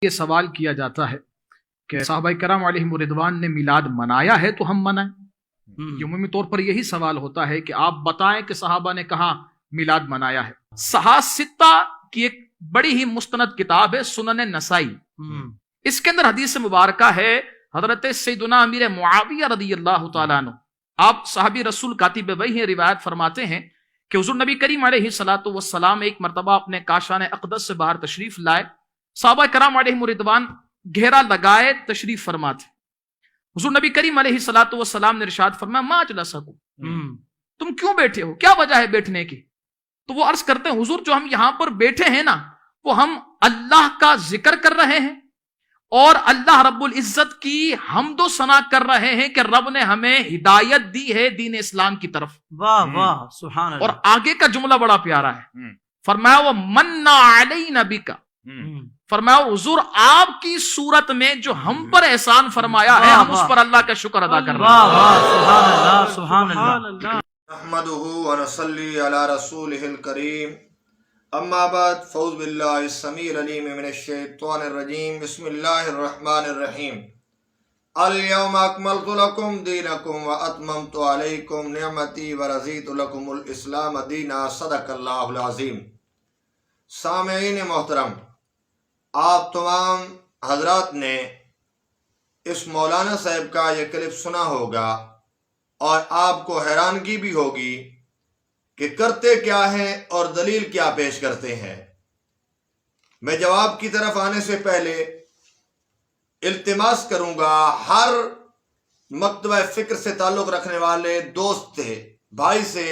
یہ سوال کیا جاتا ہے کہ صحابہ کرام علیہم رضوان نے میلاد منایا ہے تو ہم منائیں. یہ عمومی طور پر یہی سوال ہوتا ہے کہ آپ بتائیں کہ صحابہ نے کہاں میلاد منایا ہے. صحاح ستہ کی ایک بڑی ہی مستند کتاب ہے سنن نسائی. اس کے اندر حدیث مبارکہ ہے حضرت سیدنا امیر معاویہ رضی اللہ تعالیٰ عنہ، آپ صحابی رسول کاتب وحی ہیں، روایت فرماتے ہیں کہ حضور نبی کریم علیہ السلام ایک مرتبہ اپنے کاشان اقدس سے باہر تشریف لائے. صحابہ کرام علیہم رضوان گھیرا لگائے تشریف فرما تھے. حضور نبی کریم علیہ السلام نے ارشاد فرمایا ما اجلسکم، تم کیوں بیٹھے ہو، کیا وجہ ہے بیٹھنے کی؟ تو وہ عرض کرتے ہیں حضور جو ہم یہاں پر بیٹھے ہیں نا وہ ہم اللہ کا ذکر کر رہے ہیں اور اللہ رب العزت کی حمد و ثنا کر رہے ہیں کہ رب نے ہمیں ہدایت دی ہے دین اسلام کی طرف. واہ واہ سبحان اللہ. اور آگے کا جملہ بڑا پیارا ہے، فرمایا وہ منا علینا بک، فرمایا حضور آپ کی صورت میں جو ہم پر احسان فرمایا ہے ہم اس پر اللہ کا شکر ادا کر رہے ہیں. واہ واہ سبحان اللہ سبحان اللہ. نحمده ونصلي على رسوله الكريم اما بعد فاعوذ بالله السميع العليم من الشيطان الرجيم بسم الله الرحمن الرحيم اليوم اكملت لكم دينكم واتممت عليكم نعمتي ورضيت لكم الاسلام دينا صدق الله العظيم. سامعین محترم، آپ تمام حضرات نے اس مولانا صاحب کا یہ کلپ سنا ہوگا اور آپ کو حیرانگی بھی ہوگی کہ کرتے کیا ہیں اور دلیل کیا پیش کرتے ہیں. میں جواب کی طرف آنے سے پہلے التماس کروں گا ہر مکتبہ فکر سے تعلق رکھنے والے دوست سے، بھائی سے،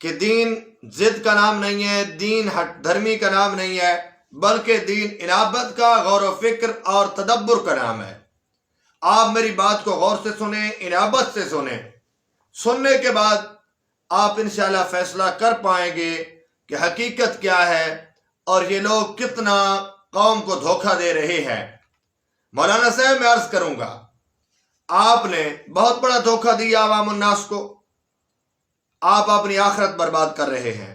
کہ دین ضد کا نام نہیں ہے، دین ہٹ دھرمی کا نام نہیں ہے، بلکہ دین انابت کا، غور و فکر اور تدبر کا نام ہے. آپ میری بات کو غور سے سنیں، انابت سے سنیں. سننے کے بعد آپ انشاءاللہ فیصلہ کر پائیں گے کہ حقیقت کیا ہے اور یہ لوگ کتنا قوم کو دھوکہ دے رہے ہیں. مولانا صاحب میں عرض کروں گا آپ نے بہت بڑا دھوکہ دیا عوام الناس کو. آپ اپنی آخرت برباد کر رہے ہیں،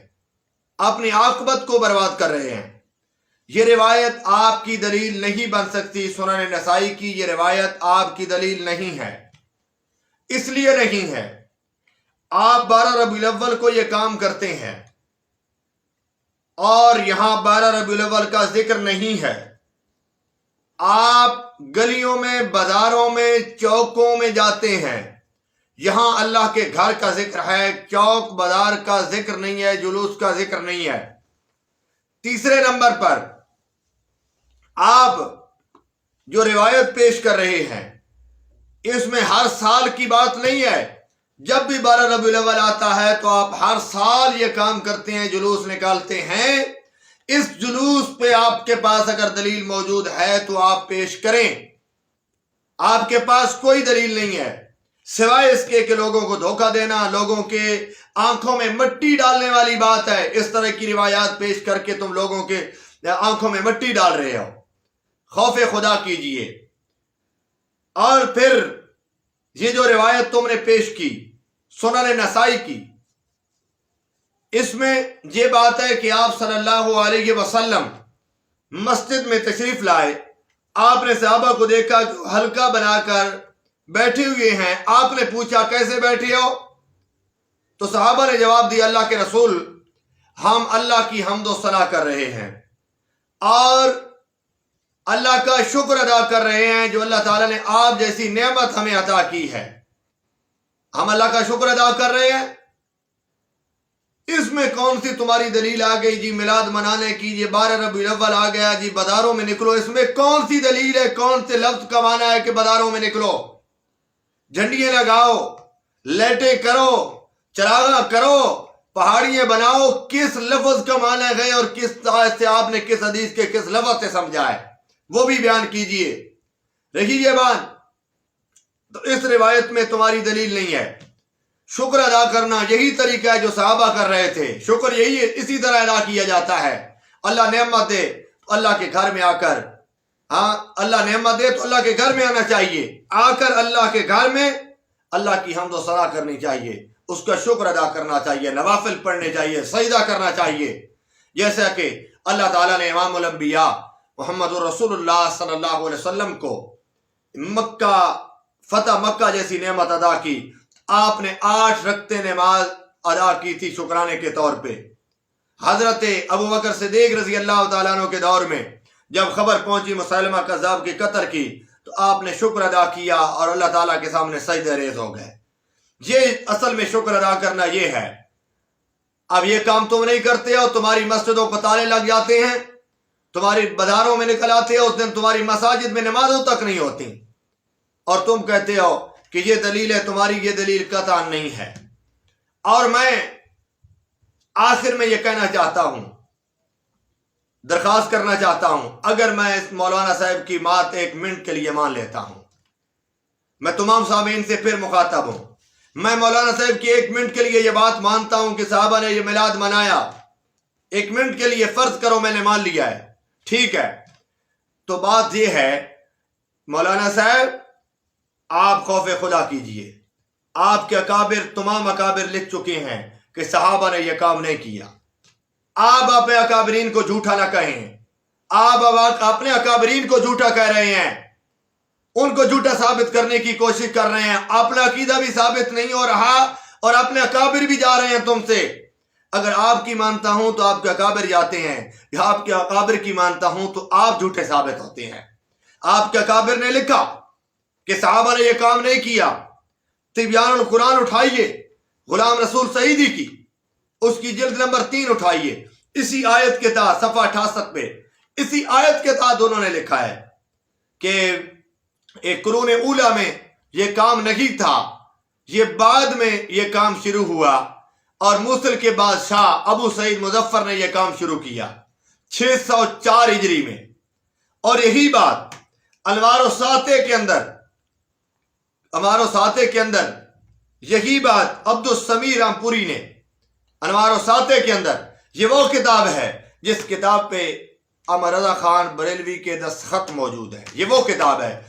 اپنی عاقبت کو برباد کر رہے ہیں. یہ روایت آپ کی دلیل نہیں بن سکتی. سنن نسائی کی یہ روایت آپ کی دلیل نہیں ہے. اس لیے نہیں ہے آپ 12 ربیع الاول کو یہ کام کرتے ہیں اور یہاں 12 ربیع الاول کا ذکر نہیں ہے. آپ گلیوں میں، بازاروں میں، چوکوں میں جاتے ہیں، یہاں اللہ کے گھر کا ذکر ہے، چوک بازار کا ذکر نہیں ہے، جلوس کا ذکر نہیں ہے. تیسرے نمبر پر آپ جو روایت پیش کر رہے ہیں اس میں ہر سال کی بات نہیں ہے. جب بھی 12 ربیع الاول آتا ہے تو آپ ہر سال یہ کام کرتے ہیں، جلوس نکالتے ہیں. اس جلوس پہ آپ کے پاس اگر دلیل موجود ہے تو آپ پیش کریں. آپ کے پاس کوئی دلیل نہیں ہے سوائے اس کے کہ لوگوں کو دھوکہ دینا، لوگوں کے آنکھوں میں مٹی ڈالنے والی بات ہے. اس طرح کی روایات پیش کر کے تم لوگوں کے آنکھوں میں مٹی ڈال رہے ہو. خوف خدا کیجئے. اور پھر یہ جو روایت تم نے پیش کی سنن نسائی کی، اس میں یہ بات ہے کہ آپ صلی اللہ علیہ وسلم مسجد میں تشریف لائے. آپ نے صحابہ کو دیکھا جو حلقہ بنا کر بیٹھے ہوئے ہیں. آپ نے پوچھا کیسے بیٹھے ہو؟ تو صحابہ نے جواب دیا اللہ کے رسول ہم اللہ کی حمد و ثنا کر رہے ہیں اور اللہ کا شکر ادا کر رہے ہیں جو اللہ تعالیٰ نے آپ جیسی نعمت ہمیں عطا کی ہے. ہم اللہ کا شکر ادا کر رہے ہیں. اس میں کون سی تمہاری دلیل آ گئی جی میلاد منانے کی، یہ 12 ربیع الاول آ گیا جی بازاروں میں نکلو؟ اس میں کون سی دلیل ہے، کون سے لفظ کا معنی ہے کہ بازاروں میں نکلو، جھنڈیاں لگاؤ، لیٹیں کرو، چراغاں کرو، پہاڑیاں بناؤ؟ کس لفظ کا معنی ہے اور کس طرح سے آپ نے کس حدیث کے کس لفظ سے سمجھا ہے وہ بھی بیان کیجئے. رہی یہ بات تو اس روایت میں تمہاری دلیل نہیں ہے. شکر ادا کرنا یہی طریقہ ہے جو صحابہ کر رہے تھے. شکر یہی ہے، اسی طرح ادا کیا جاتا ہے. اللہ نعمت دے اللہ کے گھر میں آ کر، اللہ نعمت دے تو اللہ کے گھر میں آنا چاہیے. آ کر اللہ کے گھر میں اللہ کی حمد و ثنا کرنی چاہیے، اس کا شکر ادا کرنا چاہیے، نوافل پڑھنے چاہیے، سجدہ کرنا چاہیے. جیسا کہ اللہ تعالیٰ نے امام الانبیاء محمد رسول اللہ صلی اللہ علیہ وسلم کو مکہ فتح مکہ جیسی نعمت ادا کی، آپ نے 8 رکعتیں نماز ادا کی تھی شکرانے کے طور پہ۔ حضرت ابو بکر صدیق رضی اللہ تعالیٰ عنہ کے دور میں جب خبر پہنچی مسیلمہ کذاب کی قتل کی تو آپ نے شکر ادا کیا اور اللہ تعالیٰ کے سامنے سجدہ ریز ہو گئے۔ یہ اصل میں شکر ادا کرنا یہ ہے۔ اب یہ کام تم نہیں کرتے ہو، تمہاری مسجدوں کو تالے لگ جاتے ہیں، تمہاری بازاروں میں نکل آتے ہو، اس دن تمہاری مساجد میں نمازوں تک نہیں ہوتی، اور تم کہتے ہو کہ یہ دلیل ہے، تمہاری یہ دلیل قطعاً نہیں ہے۔ اور میں آخر میں یہ کہنا چاہتا ہوں، درخواست کرنا چاہتا ہوں، اگر میں اس مولانا صاحب کی بات 1 منٹ کے لیے مان لیتا ہوں، میں تمام سامعین سے پھر مخاطب ہوں، میں مولانا صاحب کی 1 منٹ کے لیے یہ بات مانتا ہوں کہ صحابہ نے یہ میلاد منایا، 1 منٹ کے لیے فرض کرو میں نے مان لیا ہے، ٹھیک ہے، تو بات یہ ہے مولانا صاحب آپ خوف خدا کیجئے، آپ کے اکابر تمام اکابر لکھ چکے ہیں کہ صحابہ نے یہ کام نہیں کیا۔ آپ اپنے اکابرین کو جھوٹا نہ کہیں، آپ اپنے اکابرین کو جھوٹا کہہ رہے ہیں، ان کو جھوٹا ثابت کرنے کی کوشش کر رہے ہیں، اپنا عقیدہ بھی ثابت نہیں ہو رہا اور اپنے اکابر بھی جا رہے ہیں تم سے۔ اگر آپ کی مانتا ہوں تو آپ کے اکابر جاتے ہیں، یا آپ کے اکابر کی مانتا ہوں تو آپ جھوٹے ثابت ہوتے ہیں۔ آپ کے اکابر نے لکھا کہ صحابہ نے یہ کام نہیں کیا، تبیان القرآن اٹھائیے غلام رسول سعیدی کی، اس کی جلد نمبر 3 اٹھائیے، اسی آیت کے تحت صفحہ 68 پہ اسی آیت کے تحت انہوں نے لکھا ہے کہ ایک قرون اولا میں یہ کام نہیں تھا، یہ بعد میں یہ کام شروع ہوا، اور موصل کے بادشاہ ابو سعید مظفر نے یہ کام شروع کیا 604 ہجری میں، اور یہی بات انوار و ساطع کے اندر یہی بات عبد السمیع رامپوری نے انوار و ساطع کے اندر، یہ وہ کتاب ہے جس کتاب پہ احمد رضا خان بریلوی کے دستخط موجود ہے، یہ وہ کتاب ہے،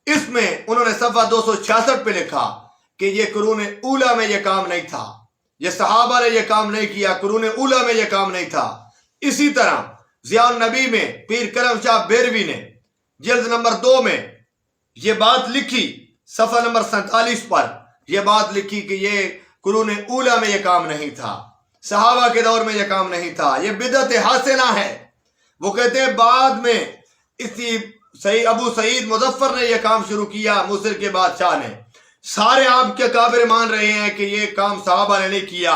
اس میں انہوں نے صفحہ 266 پہ لکھا کہ یہ قرون اولا میں یہ کام نہیں تھا، یہ صحابہ نے یہ کام نہیں کیا، قرون اولا میں یہ کام نہیں تھا۔ اسی طرح ضیاء النبی میں پیر کرم شاہ بیروی نے جلد نمبر 2 میں یہ بات لکھی، صفحہ نمبر 47 پر یہ بات لکھی کہ یہ قرون اولا میں یہ کام نہیں تھا، صحابہ کے دور میں یہ کام نہیں تھا، یہ بدعت حسنہ ہے۔ وہ کہتے ہیں بعد میں اسی ابو سعید مظفر نے یہ کام شروع کیا، مصر کے بادشاہ نے۔ سارے آپ کے اکابر مان رہے ہیں کہ یہ کام صحابہ نے نہیں کیا،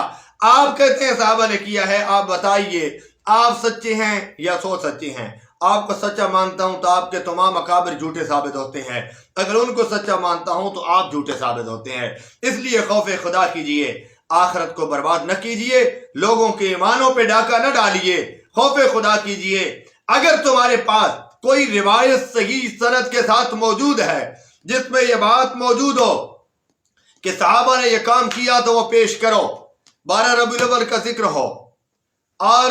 آپ کہتے ہیں صحابہ نے کیا ہے۔ آپ بتائیے آپ سچے ہیں یا سو سچے ہیں؟ آپ کو سچا مانتا ہوں تو آپ کے تمام اکابر جھوٹے ثابت ہوتے ہیں، اگر ان کو سچا مانتا ہوں تو آپ جھوٹے ثابت ہوتے ہیں۔ اس لیے خوف خدا کیجئے، آخرت کو برباد نہ کیجئے، لوگوں کے ایمانوں پہ ڈاکہ نہ ڈالیے، خوف خدا کیجئے۔ اگر تمہارے پاس کوئی روایت صحیح سند کے ساتھ موجود ہے جس میں یہ بات موجود ہو کہ صحابہ نے یہ کام کیا تو وہ پیش کرو، 12 ربیع الاول کا ذکر ہو اور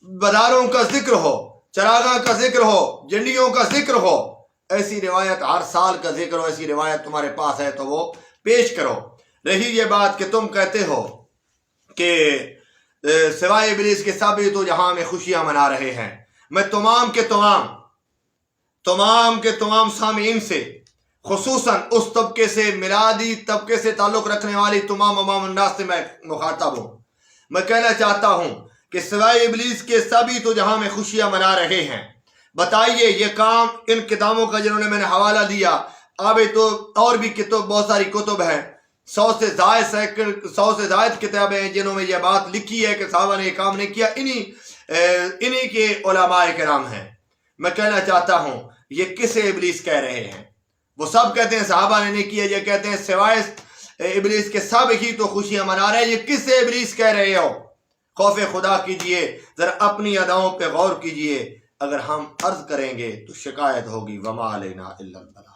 بازاروں کا ذکر ہو، چراغاں کا ذکر ہو، جنڈیوں کا ذکر ہو، ایسی روایت ہر سال کا ذکر ہو، ایسی روایت تمہارے پاس ہے تو وہ پیش کرو۔ رہی یہ بات کہ تم کہتے ہو کہ سوائے ابلیس کے سب تو جہاں میں خوشیاں منا رہے ہیں، میں تمام کے تمام سامعین سے، خصوصاً اس طبقے سے، میلادی طبقے سے تعلق رکھنے والی تمام عوام الناس سے میں مخاطب ہوں، میں کہنا چاہتا ہوں کہ سوائے ابلیس کے سبھی تو جہاں میں خوشیاں منا رہے ہیں۔ بتائیے یہ کام ان کتابوں کا جنہوں نے میں نے حوالہ دیا، اب تو اور بھی کتب، بہت ساری کتب ہیں، 100 سے زائد کتابیں ہیں جنہوں میں یہ بات لکھی ہے کہ صحابہ نے یہ کام نہیں کیا، انہی کے علماء کرام ہیں۔ میں کہنا چاہتا ہوں یہ کسے ابلیس کہہ رہے ہیں؟ وہ سب کہتے ہیں صحابہ نے نہیں کیا، یہ کہتے ہیں سوائے ابلیس کے سب ہی تو خوشیاں منا رہے ہیں، یہ کسے ابلیس کہہ رہے ہو؟ خوف خدا کیجئے، ذرا اپنی اداؤں پہ غور کیجئے، اگر ہم عرض کریں گے تو شکایت ہوگی، وما علینا الا البلاغ۔